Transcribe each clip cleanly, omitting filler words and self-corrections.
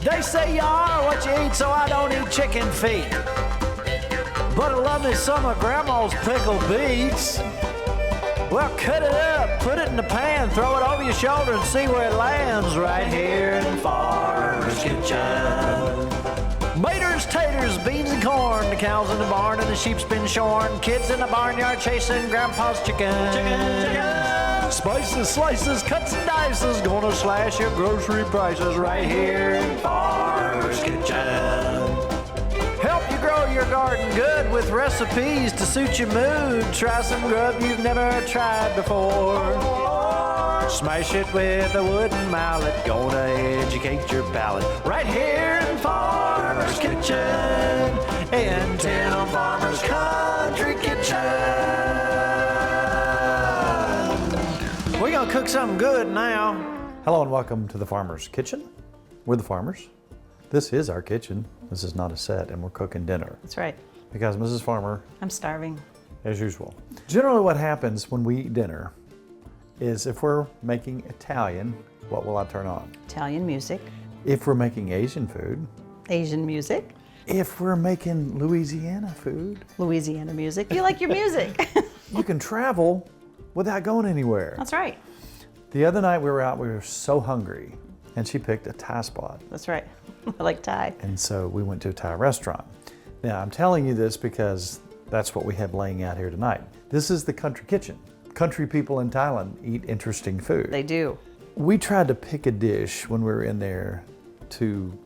They say you are what you eat, so I don't eat chicken feet. But I love me some of Grandma's pickled beets. Well, cut it up, put it in the pan, throw it over your shoulder and see where it lands right here in Farmer's Kitchen. Maters, taters, beans and corn, the cows in the barn and the sheep's been shorn, kids in the barnyard chasing Grandpa's chicken. Spices, slices, cuts and dices, gonna slash your grocery prices right here in Farmer's Kitchen. Help you grow your garden good with recipes to suit your mood. Try some grub you've never tried before. Smash it with a wooden mallet, gonna educate your palate. Right here in Farmer's Kitchen, in Tim Farmer's Country Kitchen. We're gonna cook something good now. Hello and welcome to the Farmer's Kitchen. We're the farmers. This is our kitchen. This is not a set, and we're cooking dinner. That's right. Because Mrs. Farmer, I'm starving. as usual. Generally what happens when we eat dinner is if we're making Italian, what will I turn on? Italian music, If we're making Asian food, Asian music, if we're making Louisiana food, Louisiana music. You like your music. you can travel without going anywhere. That's right. The other night we were out, we were so hungry, and she picked a Thai spot. That's right. I like Thai. And so we went to a Thai restaurant. Now I'm telling you this because that's what we have laying out here tonight. This is the country kitchen. Country people in Thailand eat interesting food. They do. We tried to pick a dish when we were in there to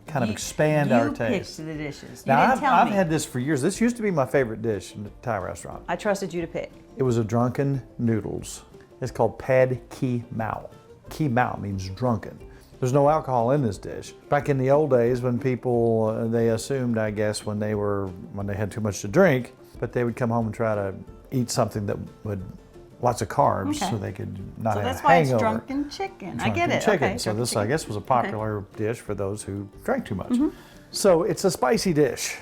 kind of expand our taste. You picked the dishes. Now, You didn't tell I've me. had this for years. This used to be my favorite dish in the Thai restaurant. I trusted you to pick. It was a drunken noodles. It's called pad ki mao. Ki mao means drunken. There's no alcohol in this dish. Back in the old days when people, they assumed, I guess, when they had too much to drink, but they would come home and try to eat something that would, lots of carbs, Okay. so they could not So have that's a why it's hangover. drunken chicken. I get Drunken it. chicken. Okay. So drunken this, chicken. I guess, was a popular dish for those who drank too much. So it's a spicy dish.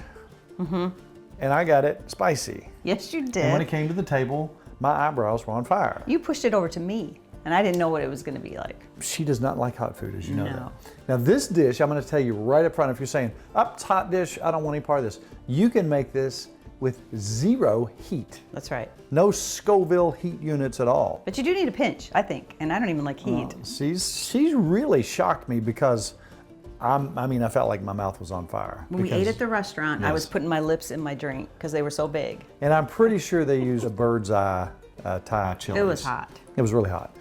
And I got it spicy. Yes, you And when it did. came to the table, my eyebrows were on fire. You pushed it over to me, and I didn't know what it was going to be like. She does not like hot food, as you know No. that. Now this dish, I'm going to tell you right up front, if you're saying, it's hot dish, I don't want any part of this. You can make this with zero heat. That's right. No Scoville heat units at all. But you do need a pinch, I think, and I don't even like heat. She's really shocked me because I felt like my mouth was on fire. When we ate at the restaurant, I Yes. was putting my lips in my drink because they were so big. And I'm pretty sure they used a bird's eye Thai chili. It was hot. It was really hot.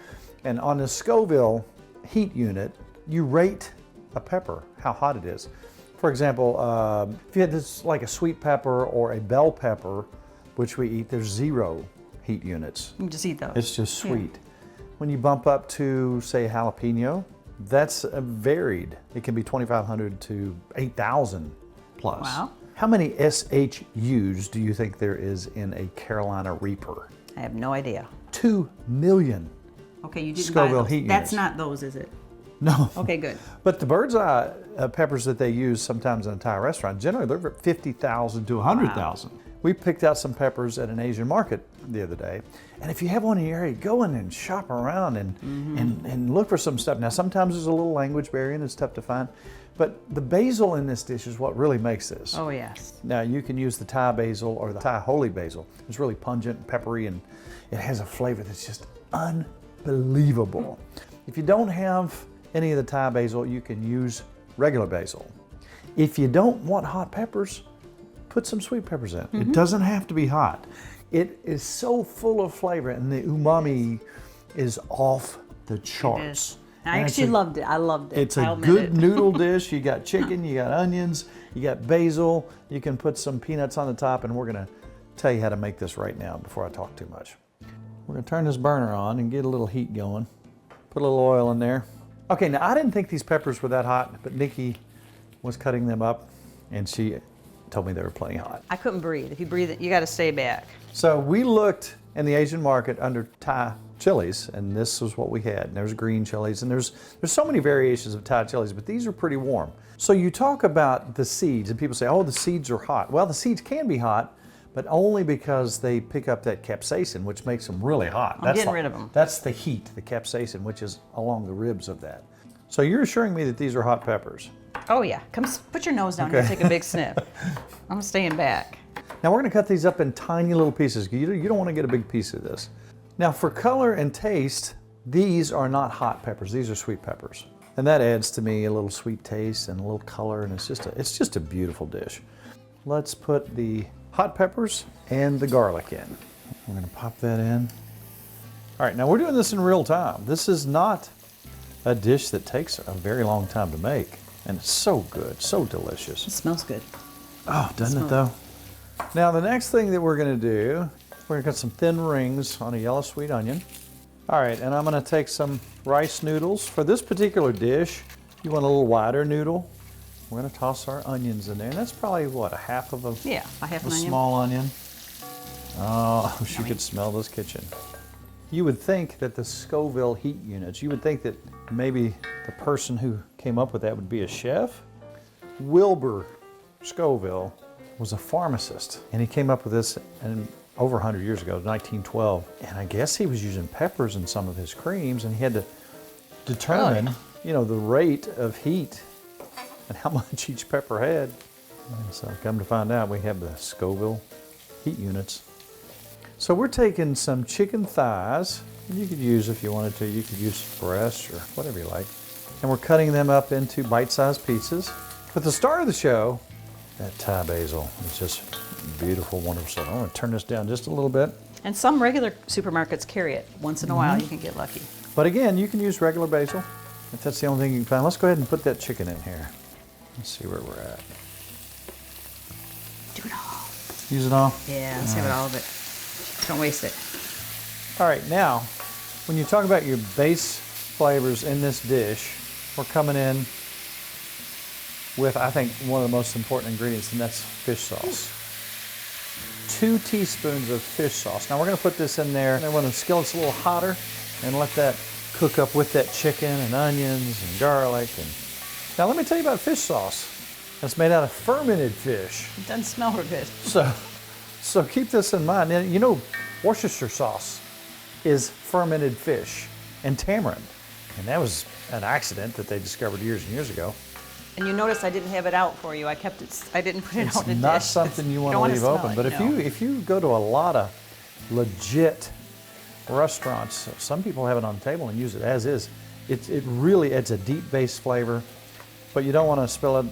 And on the Scoville heat unit, you rate a pepper, how hot it is. For example, if you had this like a sweet pepper or a bell pepper, which we eat, there's zero heat units. You can just eat those. It's just sweet. When you bump up to, say, jalapeno, that's varied. It can be 2,500 to 8,000 plus. Wow. How many SHUs do you think there is in a Carolina Reaper? I have no idea. 2 million. Okay, you didn't Scoville buy those. heat That's units. not those, is it? No. Okay, good. But the bird's eye peppers that they use sometimes in a Thai restaurant, generally they're 50,000 to 100,000. We picked out some peppers at an Asian market the other day. And if you have one in your area, go in and shop around and look for some stuff. Now, sometimes there's a little language barrier and it's tough to find. But the basil in this dish is what really makes this. Oh, yes. Now, you can use the Thai basil or the Thai holy basil. It's really pungent and peppery, and it has a flavor that's just unbelievable. If you don't have any of the Thai basil, you can use regular basil. If you don't want hot peppers, put some sweet peppers in. It doesn't have to be hot. It is so full of flavor, and the umami is off the charts. I And it's actually a- loved it. I loved it. It's I'll a admit good it. noodle dish. You got chicken, you got onions, you got basil. You can put some peanuts on the top, and we're gonna tell you how to make this right now before I talk too much. We're gonna turn this burner on and get a little heat going. Put a little oil in there. Okay, now I didn't think these peppers were that hot, but Nikki was cutting them up, and she told me they were plenty hot. I couldn't breathe. If you breathe it, you got to stay back. So we looked in the Asian market under Thai chilies, and this was what we had. And there's green chilies, and there's so many variations of Thai chilies, but these are pretty warm. So you talk about the seeds, and people say, oh, the seeds are hot. Well, the seeds can be hot, but only because they pick up that capsaicin, which makes them really hot. I'm getting rid of them. That's the heat, the capsaicin, which is along the ribs of that. So you're assuring me that these are hot peppers. Oh yeah, come put your nose down here and take a big sniff. I'm staying back. Now we're gonna cut these up in tiny little pieces. You don't wanna get a big piece of this. Now for color and taste, these are not hot peppers, these are sweet peppers. And that adds to me a little sweet taste and a little color, and it's just a beautiful dish. Let's put the hot peppers and the garlic in. We're gonna pop that in. All right, now we're doing this in real time. This is not a dish that takes a very long time to make, and it's so good, so delicious. It smells good. Oh, doesn't it though? Now the next thing that we're gonna do, we're gonna cut some thin rings on a yellow sweet onion. All right, and I'm gonna take some rice noodles. For this particular dish, you want a little wider noodle. We're gonna toss our onions in there, and that's probably what, a half of a, Yeah, a half an onion. small onion. Oh, she could smell this kitchen. You would think that the Scoville heat units, you would think that maybe the person who came up with that would be a chef. Wilbur Scoville was a pharmacist, and he came up with this over 100 years ago, 1912. And I guess he was using peppers in some of his creams, and he had to determine, you know, the rate of heat and how much each pepper had. And so come to find out, we have the Scoville heat units. So we're taking some chicken thighs, and you could use, if you wanted to, you could use breast or whatever you like. And we're cutting them up into bite-sized pieces. But the star of the show, that Thai basil, is just beautiful, wonderful stuff. I'm gonna turn this down just a little bit. And some regular supermarkets carry it. Once in a while, you can get lucky. But again, you can use regular basil, if that's the only thing you can find. Let's go ahead and put that chicken in here. Let's see where we're at. Do it all. Use it all? Yeah, let's have it all of it. Don't waste it. All right, now, when you talk about your base flavors in this dish, we're coming in with, I think, one of the most important ingredients, and that's fish sauce. 2 teaspoons of fish sauce. Now we're gonna put this in there, and then when the skillet's a little hotter, and let that cook up with that chicken and onions and garlic. And now let me tell you about fish sauce. It's made out of fermented fish. It doesn't smell good. So keep this in mind. And you know, Worcestershire sauce is fermented fish and tamarind. And that was an accident that they discovered years and years ago. And you notice I didn't have it out for you. I kept it. I didn't put it It's out in the not dish. something you want don't to wanna leave smell open. it, But no. if you go to a lot of legit restaurants, some people have it on the table and use it as is. It really adds a deep base flavor, but you don't want to spill it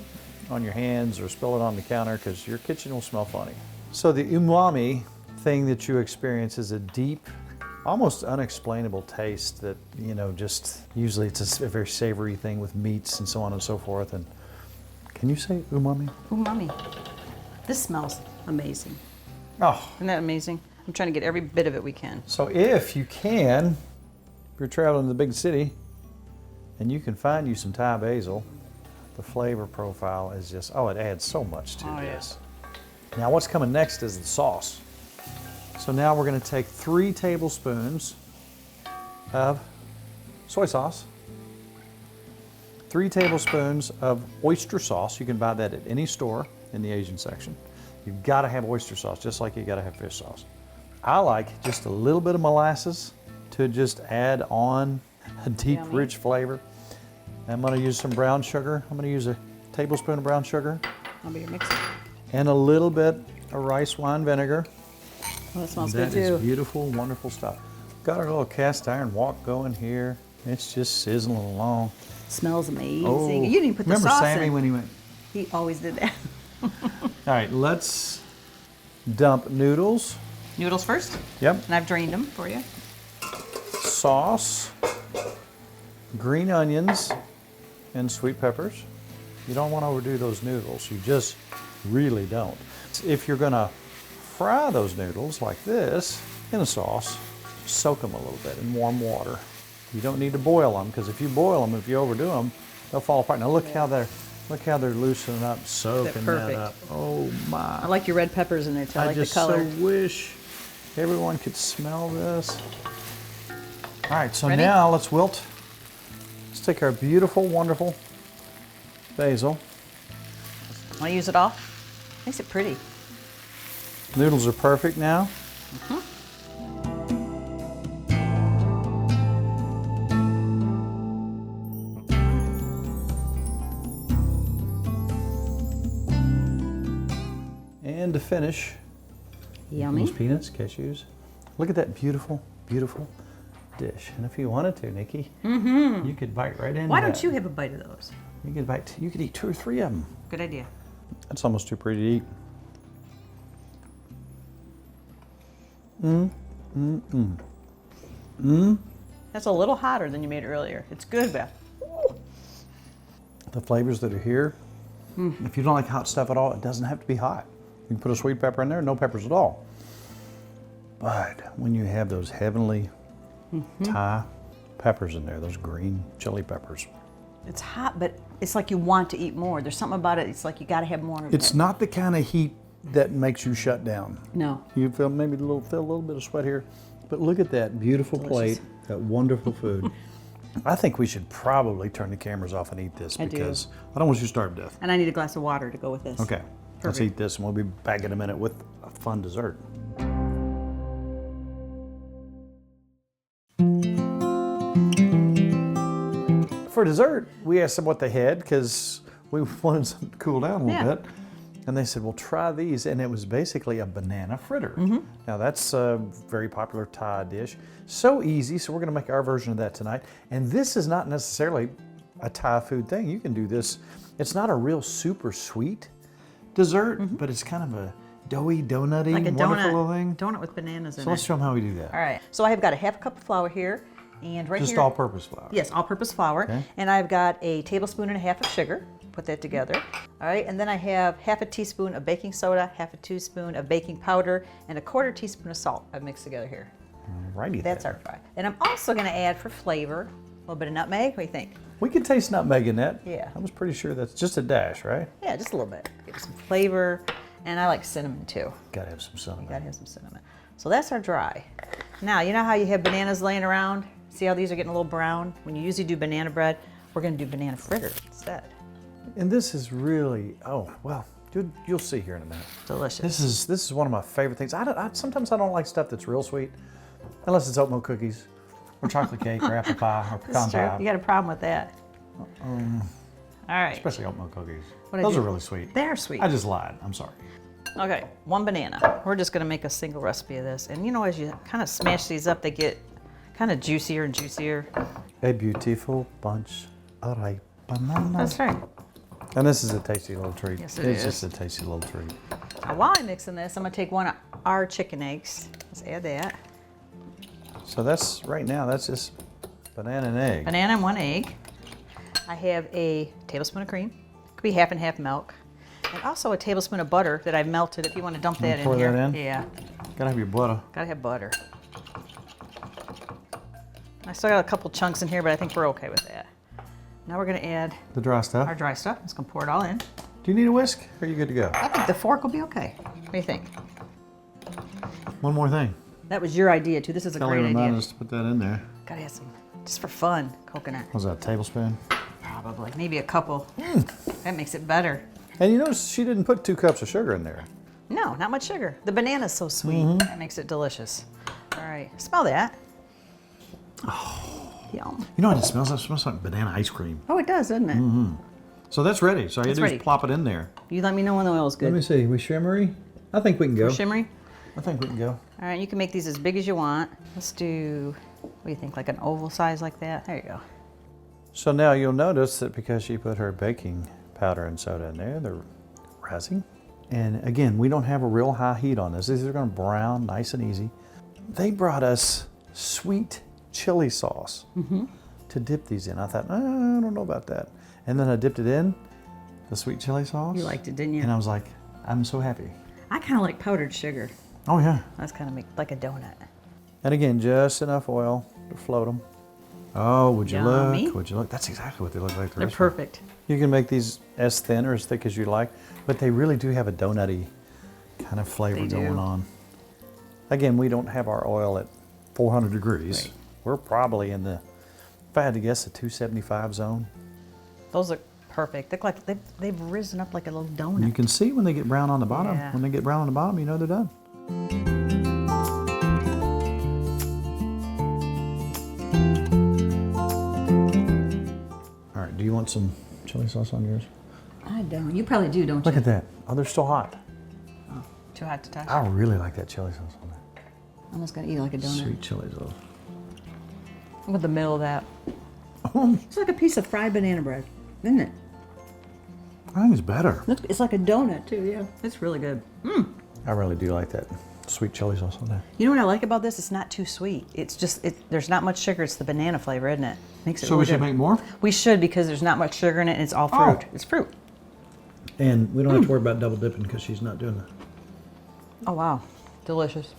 on your hands or spill it on the counter because your kitchen will smell funny. So the umami thing that you experience is a deep, almost unexplainable taste that, you know, just usually it's a very savory thing with meats and so on and so forth. And can you say umami? Umami. This smells amazing. Oh, Isn't that amazing? I'm trying to get every bit of it we can. so if you can, if you're traveling to the big city and you can find you some Thai basil, the flavor profile is just, oh, it adds so much to this. Now what's coming next is the sauce. So now we're going to take 3 tablespoons of soy sauce, 3 tablespoons of oyster sauce. You can buy that at any store in the Asian section. You've got to have oyster sauce, just like you got to have fish sauce. I like just a little bit of molasses to just add on a deep, Yummy. rich flavor. I'm going to use some brown sugar. I'm going to use a tablespoon of brown sugar I'll be your mixer. and a little bit of rice wine vinegar. Oh, that smells That good is too. beautiful, wonderful stuff. Got our little cast iron wok going here. It's just sizzling along. Smells amazing. Oh, You didn't even put the remember sauce Sammy in. when he went? He always did that. All right, let's dump noodles. Noodles first, Yep. and I've drained them for you. Sauce, green onions, and sweet peppers. You don't want to overdo those noodles. You just really don't. If you're gonna fry those noodles like this in a sauce, soak them a little bit in warm water. You don't need to boil them, because if you boil them, if you overdo them, they'll fall apart. Now look how they're loosening up, soaking that perfect. up. Oh my! I like your red peppers in there too. I like just the color. so wish everyone could smell this. All right, so Ready? now let's wilt. Let's take our beautiful, wonderful basil. Want to use it all? Makes it pretty. Noodles are perfect now. And to finish, Yummy. these peanuts, cashews. Look at that beautiful, beautiful dish. And if you wanted to, Nikki, you could bite right into Why don't that. you have a bite of those? You could bite. You could eat 2 or 3 of them. Good idea. That's almost too pretty to eat. That's a little hotter than you made earlier. It's good, Beth. The flavors that are here. If you don't like hot stuff at all, it doesn't have to be hot. You can put a sweet pepper in there, no peppers at all. But when you have those heavenly Thai peppers in there, those green chili peppers. It's hot, but it's like you want to eat more. There's something about it. It's like you got to have more of it. It's not the kind of heat that makes you shut down. No. You feel maybe feel a little bit of sweat here, but look at that beautiful Delicious. plate, that wonderful food. I think we should probably turn the cameras off and eat this because I don't want you to starve to death. And I need a glass of water to go with this. Okay, let's eat this and we'll be back in a minute with a fun dessert. For dessert, we asked them what they had because we wanted something to cool down a little bit. And they said, well, try these. And it was basically a banana fritter. Now, that's a very popular Thai dish. So easy, so we're going to make our version of that tonight. And this is not necessarily a Thai food thing. You can do this. It's not a real super sweet dessert, but it's kind of a doughy, donutty, Like a wonderful little thing. donut with bananas in So let's it. show them how we do that. All right. So I have got a half a cup of flour here. And right Just here. all-purpose flour. Yes, all-purpose flour. Okay. And I've got a tablespoon and a half of sugar. Put that together. All right, and then I have half a teaspoon of baking soda, half a teaspoon of baking powder, and a 1/4 teaspoon of salt I've mixed together here. Alrighty. That's our fry. And I'm also going to add for flavor a little bit of nutmeg. What do you think? We can taste nutmeg in that. Yeah. I was pretty sure that's just a dash, right? Yeah, just a little bit. Give it some flavor. And I like cinnamon too. Gotta have some cinnamon. Gotta have some cinnamon. So that's our dry. Now, you know how you have bananas laying around? See how these are getting a little brown? When you usually do banana bread, we're going to do banana fritters instead. And this is really, oh, well, you'll see here in a minute. Delicious. This is one of my favorite things. Sometimes I don't like stuff that's real sweet, unless it's oatmeal cookies, or chocolate cake, or apple pie, or pecan That's true. pie. You got a problem with that. All right. Especially oatmeal cookies. What'd I Those do? are really sweet. They're sweet. I just lied. I'm sorry. Okay, 1 banana. We're just gonna make a single recipe of this. And you know, as you kind of smash these up, they get kind of juicier and juicier. A beautiful bunch of ripe bananas. That's right. And this is a tasty little treat. Yes, it it's is. just a tasty little treat. Now, while I'm mixing this, I'm gonna take one of our chicken eggs. Let's add that. So that's, right now, that's just banana and egg. Banana and 1 egg. I have a tablespoon of cream. Could be half and half milk. And also a tablespoon of butter that I've melted if you want to dump that in pour here. that in? Yeah, Gotta have your butter. gotta have butter. I still got a couple chunks in here, but I think we're okay with that. Now we're gonna add The dry stuff. our dry stuff. Just gonna pour it all in. Do you need a whisk? Or are you good to go? I think the fork will be okay. What do you think? One more thing. That was your idea too. This is a Kelly great reminded idea. us to put that in there. Gotta have some, just for fun, coconut. What was that, a tablespoon? Probably, maybe a couple. That makes it better. And you notice she didn't put 2 cups of sugar in there. No, not much sugar. The banana's so sweet. That makes it delicious. All right, smell that. Oh, yum. You know what it smells like? It smells like banana ice cream. Oh, it does, doesn't it? So that's ready. So all you It's do ready. is plop it in there. You let me know when the oil's Let me good. see. We shimmery? I think we can go. Shimmery? I think we can go. All right, you can make these as big as you want. Let's do, what do you think, like an oval size like that? There you go. So now you'll notice that because she put her baking powder and soda in there, they're rising. And again, we don't have a real high heat on this. These are going to brown nice and easy. They brought us sweet chili sauce to dip these in. I thought, I don't know about that. And then I dipped it in the sweet chili sauce. You liked it, didn't you? And I was like, I'm so happy. I kind of like powdered sugar. Oh yeah. That's kind of like a donut. And again, just enough oil to float them. Oh, would you Yummy. look? Would you look? That's exactly what they look like. They're perfect. You can make these as thin or as thick as you like, but they really do have a donutty kind of flavor They do. going on. Again, we don't have our oil at 400 degrees. Right. We're probably in the, if I had to guess, the 275 zone. Those look perfect. They look like they've risen up like a little donut. You can see when they get brown on the bottom. Yeah. When they get brown on the bottom, you know they're done. All right, do you want some chili sauce on yours? I don't. You probably do, don't you? Look at that. Oh, they're still hot. Too hot to touch. I really like that chili sauce on there. I'm just gonna eat it like a donut. Sweet chili sauce. Look at the middle of that. It's like a piece of fried banana bread, isn't it? I think it's better. It's like a donut too, yeah. It's really good. I really do like that sweet chili sauce on there. You know what I like about this? It's not too sweet. It's just, there's not much sugar. It's the banana flavor, isn't it? Makes it So really we should good. make more? We should, because there's not much sugar in it and it's all fruit. Oh. It's fruit. And we don't have to worry about double dipping because she's not doing that. Oh wow, delicious.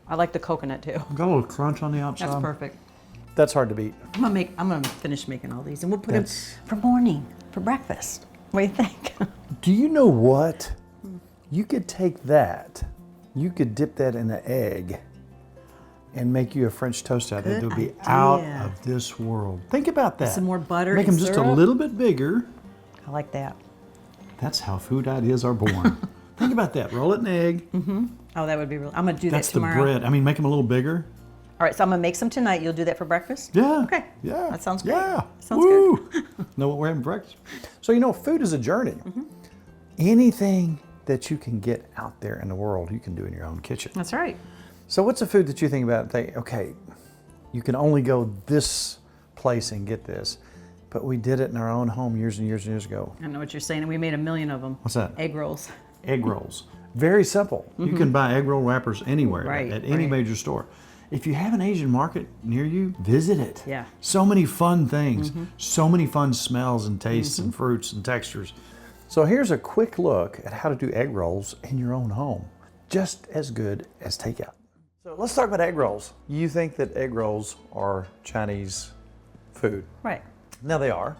I like the coconut too. Got a little crunch on the outside. That's perfect. That's hard to beat. I'm gonna finish making all these and we'll put them That's- for morning, for breakfast. What do you think? Do you know what? You could take that, you could dip that in an egg and make you a French toast out of it. Good It would be idea. out of this world. Think about that. Some more butter Make and them just a syrup. little bit bigger. I like that. That's how food ideas are born. Think about that. Roll it in an egg. Oh, that would be real. I'm gonna do That's that the tomorrow. bread. I mean, make them a little bigger. All right, so I'm gonna make some tonight. You'll do that for breakfast? Yeah. Okay. Yeah. That sounds great. Yeah. Sounds Woo. Know what we're having for breakfast? So you know, food is a journey. Anything that you can get out there in the world, you can do in your own kitchen. That's right. So what's a food that you think about and think, okay, you can only go this place and get this, but we did it in our own home years and years and years ago. I know what you're saying, and we made a million of them. What's that? Egg rolls. Egg rolls. Very simple. You can buy egg roll wrappers anywhere, Right, at any right. major store. If you have an Asian market near you, visit it. Yeah. So many fun things, so many fun smells and tastes and fruits and textures. So here's a quick look at how to do egg rolls in your own home. Just as good as takeout. So let's talk about egg rolls. You think that egg rolls are Chinese food. Right. Now they are,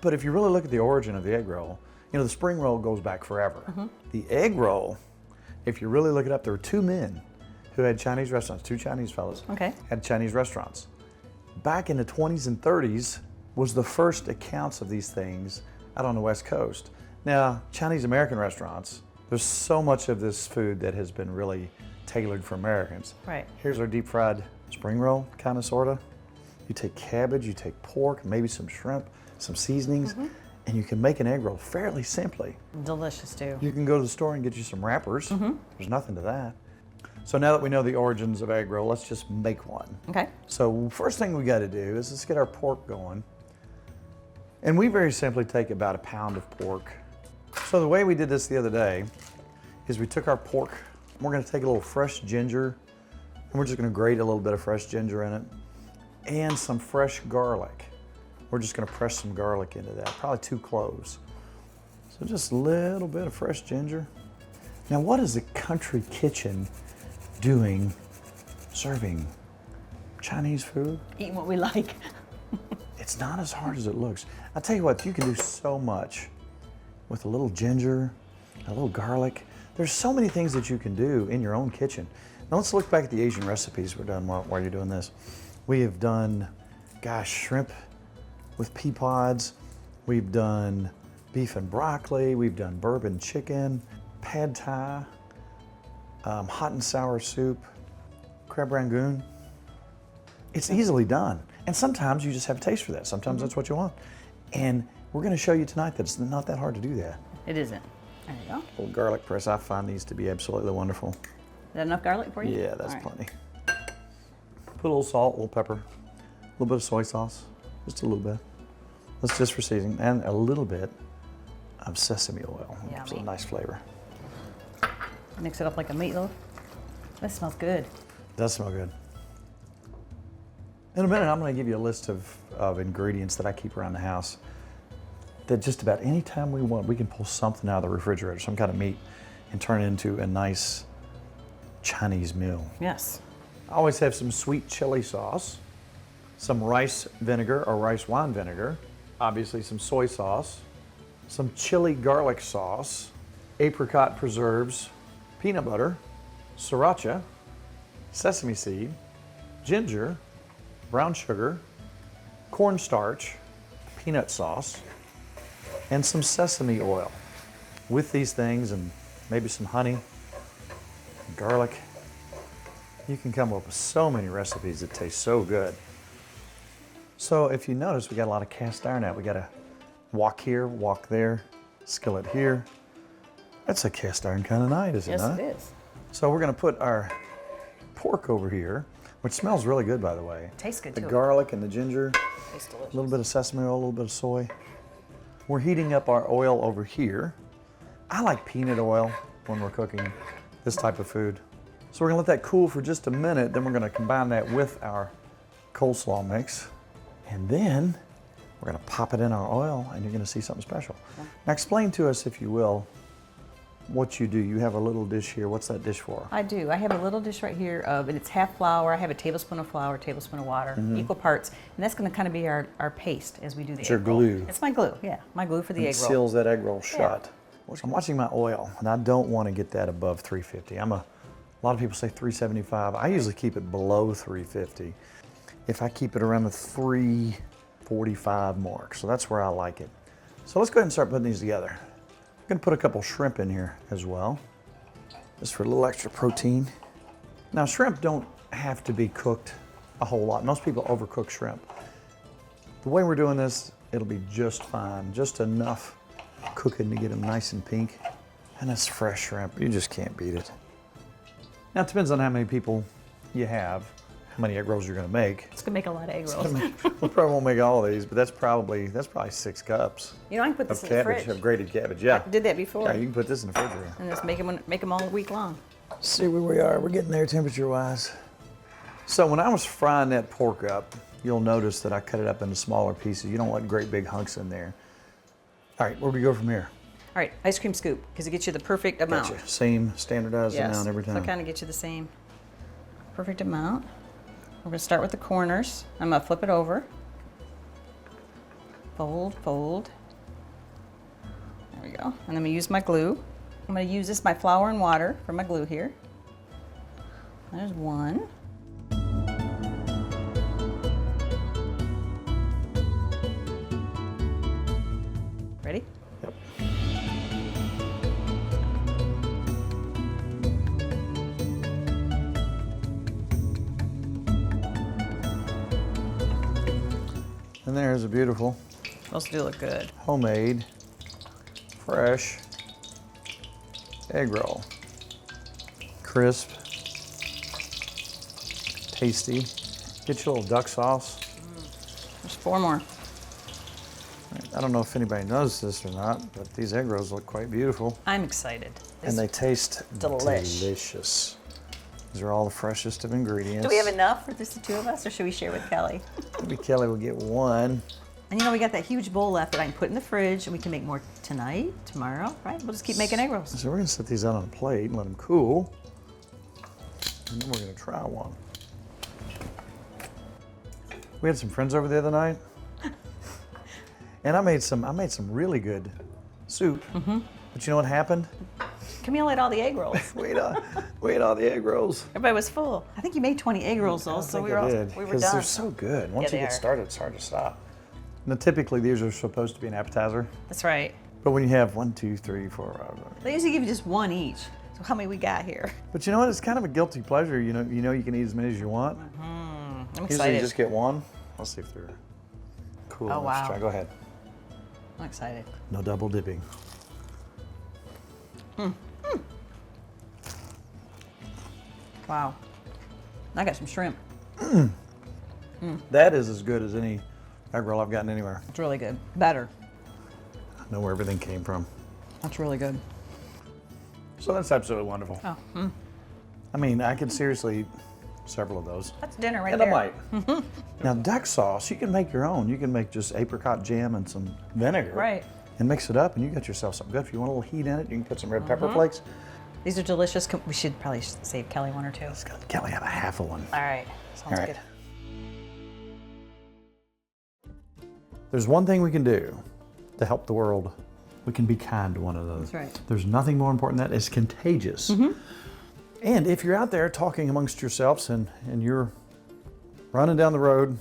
but if you really look at the origin of the egg roll, you know, the spring roll goes back forever. The egg roll, if you really look it up, there were two men who had Chinese restaurants, two Chinese fellas, Okay. had Chinese restaurants. Back in the 20s and 30s was the first accounts of these things out on the West Coast. Now, Chinese American restaurants, there's so much of this food that has been really tailored for Americans. Right. Here's our deep fried spring roll, kind of, sort of. You take cabbage, you take pork, maybe some shrimp, some seasonings, and you can make an egg roll fairly simply. Delicious too. You can go to the store and get you some wrappers. There's nothing to that. So now that we know the origins of egg roll, let's just make one. Okay. So first thing we got to do is let's get our pork going. And we very simply take about a pound of pork. So the way we did this the other day is we took our pork, we're going to take a little fresh ginger, and we're just going to grate a little bit of fresh ginger in it, and some fresh garlic. We're just going to press some garlic into that, probably 2 cloves. So just a little bit of fresh ginger. Now what is the country kitchen doing serving Chinese food? Eating what we like. It's not as hard as it looks. I'll tell you what, you can do so much with a little ginger, a little garlic. There's so many things that you can do in your own kitchen. Now let's look back at the Asian recipes we're done while you're doing this. We have done, gosh, shrimp with pea pods. We've done beef and broccoli. We've done bourbon chicken, pad thai, hot and sour soup, crab rangoon. It's easily done. And sometimes you just have a taste for that. Sometimes that's what you want. And we're going to show you tonight that it's not that hard to do that. It isn't. There you go. Is Little garlic press, I find these to be absolutely wonderful. that enough garlic for you? Yeah, that's All right. plenty. Put a little salt, a little pepper, a little bit of soy sauce, just a little bit. That's just for seasoning, and a little bit of sesame oil. Gives it a Yummy. nice flavor. Mix it up like a meatloaf. That smells good. Does smell good. In a minute, I'm going to give you a list of ingredients that I keep around the house that just about any time we want, we can pull something out of the refrigerator, some kind of meat, and turn it into a nice Chinese meal. Yes. I always have some sweet chili sauce, some rice vinegar or rice wine vinegar, obviously some soy sauce, some chili garlic sauce, apricot preserves, peanut butter, sriracha, sesame seed, ginger, brown sugar, cornstarch, peanut sauce, and some sesame oil. With these things and maybe some honey, garlic, you can come up with so many recipes that taste so good. So if you notice, we got a lot of cast iron out. We got a wok here, wok there, skillet here. That's a cast iron kind of night, is it not? Yes, it is. So we're going to put our pork over here, which smells really good, by the way. Tastes good, the too. The garlic and the ginger, Tastes a delicious. little bit of sesame oil, a little bit of soy. We're heating up our oil over here. I like peanut oil when we're cooking this type of food. So we're going to let that cool for just a minute, then we're going to combine that with our coleslaw mix. And then we're going to pop it in our oil, and you're going to see something special. Yeah. Now explain to us, if you will, what you do. You have a little dish here. What's that dish for? I do. I have a little dish right here and it's half flour. I have a tablespoon of flour, a tablespoon of water, equal parts. And that's going to kind of be our paste as we do the egg your roll. glue. It's my glue, yeah. My glue for the It egg roll. seals that egg roll shut. I'm watching my oil, and I don't want to get that above 350. A lot of people say 375. I usually keep it below 350. If I keep it around the 345 mark, so that's where I like it. So let's go ahead and start putting these together. I'm going to put a couple shrimp in here as well, just for a little extra protein. Now, shrimp don't have to be cooked a whole lot. Most people overcook shrimp. The way we're doing this, it'll be just fine, just enough cooking to get them nice and pink. And it's fresh shrimp. You just can't beat it. Now, it depends on how many people you have, how many egg rolls you're going to make. It's going to make a lot of egg rolls. We probably won't make all of these, but that's probably 6 cups You know, I can put this of in the cabbage, fridge. of grated cabbage. Yeah. I did that before. Yeah, you can put this in the refrigerator. And just make them all week long. See where we are. We're getting there temperature-wise. So when I was frying that pork up, you'll notice that I cut it up into smaller pieces. You don't want great big hunks in there. All right, where do we go from here? All right, ice cream scoop, because it gets you the perfect amount. Gotcha. Same standardized Yes. amount every So time. it kind of gets you the same perfect amount. We're going to start with the corners. I'm going to flip it over. Fold, fold. There we go. And I'm going to use my glue. I'm going to use my flour and water for my glue here. There's one. Ready? Yep. And there's a beautiful Those do look good. homemade, fresh egg roll. Crisp, tasty. Get your little duck sauce. There's 4 more. I don't know if anybody knows this or not, but these egg rolls look quite beautiful. I'm excited. And they taste delish. delicious. These are all the freshest of ingredients. Do we have enough for just the 2 of us, or should we share with Kelly? Maybe Kelly will get one. And you know, we got that huge bowl left that I can put in the fridge, and we can make more tonight, tomorrow, right? We'll just keep making egg rolls. So we're gonna set these out on a plate and let them cool. And then we're gonna try one. We had some friends over the other night. And I made some really good soup. But you know what happened? Camille ate all the egg rolls. We ate all the egg rolls. Everybody was full. I think you made 20 egg rolls though, so we were done. Because they're so good. Once Yeah, you they get are. started, it's hard to stop. Now, typically these are supposed to be an appetizer, That's right. but when you have 1, 2, 3, 4, They usually give you just 1 each. So how many we got here? but you know what? It's kind of a guilty pleasure. You know you can eat as many as you want. I'm Usually excited. you just get one. Let's see if they're cool. Oh, Let's wow. try. Go ahead. I'm excited. No double dipping. Wow. I got some shrimp. That is as good as any egg roll I've gotten anywhere. It's really good. Better. I know where everything came from. That's really good. So that's absolutely wonderful. Oh, I mean, I could seriously eat several of those. that's dinner right And there. I might. Now, duck sauce, you can make your own. You can make just apricot jam and some vinegar. Right. And mix it up, and you got yourself something good. If you want a little heat in it, you can put some red pepper flakes. These are delicious. We should probably save Kelly 1 or 2. Let's go. Kelly, have a half of one. All right. Sounds All right. good. There's one thing we can do to help the world. We can be kind to one another. That's right. There's nothing more important than that. It's contagious. And if you're out there talking amongst yourselves and you're running down the road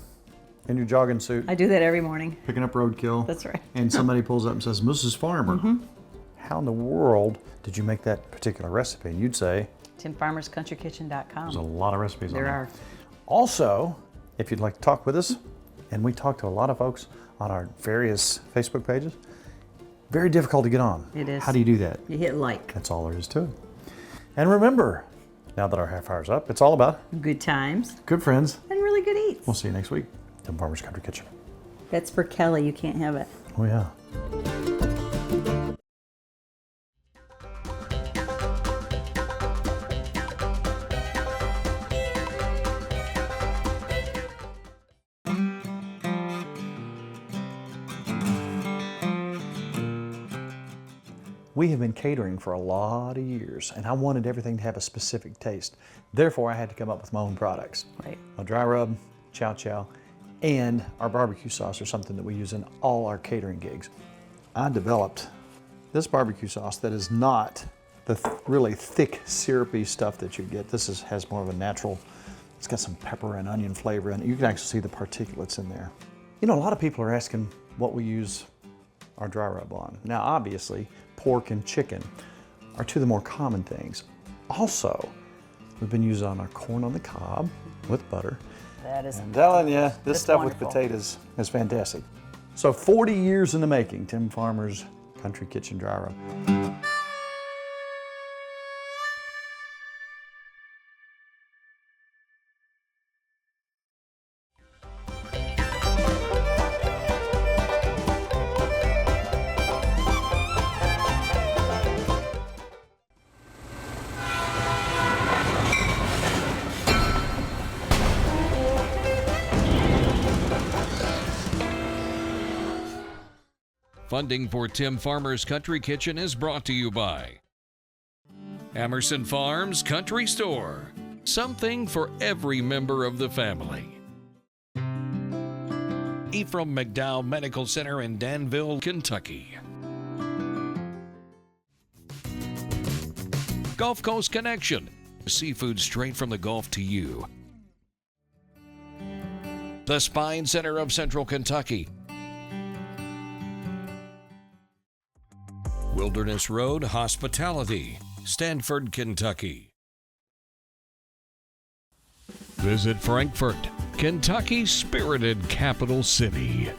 in your jogging suit, I do that every morning. picking up roadkill, That's right. and somebody pulls up and says, Mrs. Farmer, how in the world did you make that particular recipe? And you'd say, TimFarmersCountryKitchen.com. there's a lot of recipes on There there. are. Also, if you'd like to talk with us, and we talk to a lot of folks on our various Facebook pages, Very difficult to get on. It is. How do you do that? You hit like. That's all there is to it. And remember, now that our half hour's up, it's all about Good times good friends. and really good eats. We'll see you next week. Tim Farmer's Country Kitchen. That's for Kelly. You can't have it. Oh, yeah. We have been catering for a lot of years, and I wanted everything to have a specific taste. Therefore, I had to come up with my own products. Right. A dry rub, chow chow, and our barbecue sauce are something that we use in all our catering gigs. I developed this barbecue sauce that is not the really thick, syrupy stuff that you get. This has more of a natural, it's got some pepper and onion flavor, and you can actually see the particulates in there. You know, a lot of people are asking what we use our dry rub on. Now, obviously, pork and chicken are two of the more common things. Also, we've been using on our corn on the cob with butter. That is. I'm telling you, this That's stuff wonderful. with potatoes is fantastic. So 40 years in the making, Tim Farmer's Country Kitchen Dry Rub. Funding for Tim Farmer's Country Kitchen is brought to you by Emerson Farms Country Store. Something for every member of the family. Ephraim McDowell Medical Center in Danville, Kentucky. Gulf Coast Connection. Seafood straight from the Gulf to you. The Spine Center of Central Kentucky. Wilderness Road Hospitality, Stanford, Kentucky. Visit Frankfort, Kentucky's spirited capital city.